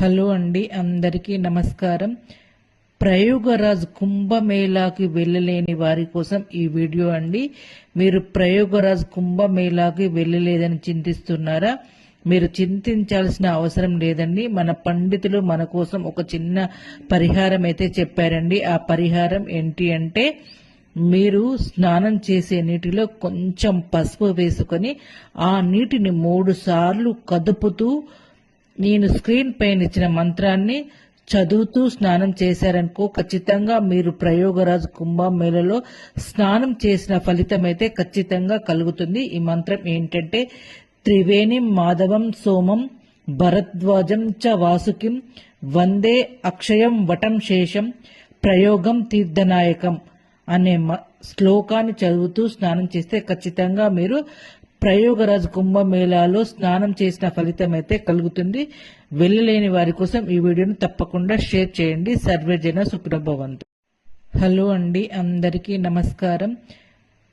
Hello అండి, అందరికీ నమస్కారం. ప్రయోగరాజ్ కుంభమేళాకి వెళ్ళలేని వారి కోసం ఈ వీడియో అండి. మీరు ప్రయోగరాజ్ కుంభమేళాకి వెళ్ళలేదని చింతిస్తున్నారా? మీరు చింతించాల్సిన అవసరం లేదండి. మన పండితులు మన కోసం ఒక చిన్న పరిహారం అయితే చెప్పారండి. ఆ పరిహారం ఏంటి అంటే, మీరు స్నానం చేసే నీటిలో కొంచెం పసుపు వేసుకొని ఆ నీటిని 3 సార్లు కదుపుతూ నేను స్క్రీన్ పైన ఇచ్చిన మంత్రాన్ని చదువుతూ స్నానం చేశారనుకో, ఖచ్చితంగా మీరు ప్రయోగరాజ్ కుంభమేళలో స్నానం చేసిన ఫలితం అయితే ఖచ్చితంగా కలుగుతుంది. ఈ మంత్రం ఏంటంటే, త్రివేణిం మాధవం సోమం భరద్వాజం చ వాసుకిం వందే అక్షయం వటం శేషం ప్రయోగం తీర్థనాయకం అనే శ్లోకాన్ని చదువుతూ స్నానం చేస్తే ఖచ్చితంగా మీరు ప్రయోగరాజ్ కుంభమేళాలో స్నానం చేసిన ఫలితం అయితే కలుగుతుంది. వెళ్ళలేని వారి కోసం ఈ వీడియోను తప్పకుండా షేర్ చేయండి. సర్వేజన సుఖినోభవంతు. హలో అండి, అందరికీ నమస్కారం.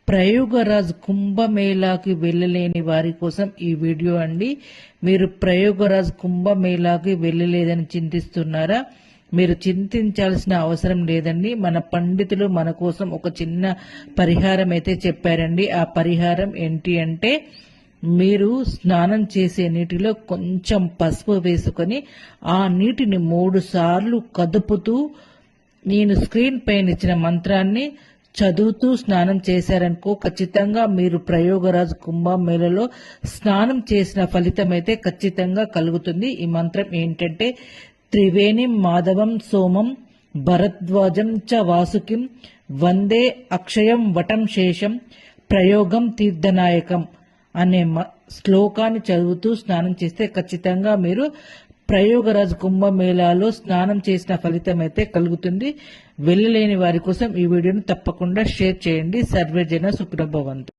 ప్రయోగరాజ్ కుంభమేళాకి వెళ్ళలేని వారి కోసం ఈ వీడియో అండి. మీరు ప్రయోగరాజ్ కుంభమేళాకి వెళ్ళలేదని చింతిస్తున్నారా? మీరు చింతించాల్సిన అవసరం లేదండి. మన పండితులు మన కోసం ఒక చిన్న పరిహారం అయితే చెప్పారండి. ఆ పరిహారం ఏంటి అంటే, మీరు స్నానం చేసే నీటిలో కొంచెం పసుపు వేసుకొని ఆ నీటిని 3 సార్లు కదుపుతూ నేను స్క్రీన్ పైన ఇచ్చిన మంత్రాన్ని చదువుతూ స్నానం చేశారనుకో, ఖచ్చితంగా మీరు ప్రయోగరాజ్ కుంభమేళలో స్నానం చేసిన ఫలితం అయితే ఖచ్చితంగా కలుగుతుంది. ఈ మంత్రం ఏంటంటే, త్రివేణిం మాధవం సోమం భరద్వాజం చ వాసుకిం వందే అక్షయం వటం శేషం ప్రయోగం తీర్థనాయకం అనే శ్లోకాన్ని చదువుతూ స్నానం చేస్తే ఖచ్చితంగా మీరు ప్రయోగరాజ్ కుంభమేళాలో స్నానం చేసిన ఫలితం అయితే కలుగుతుంది. వెళ్ళలేని వారి కోసం ఈ వీడియోను తప్పకుండా షేర్ చేయండి. సర్వేజన సుఖినోభవంతు.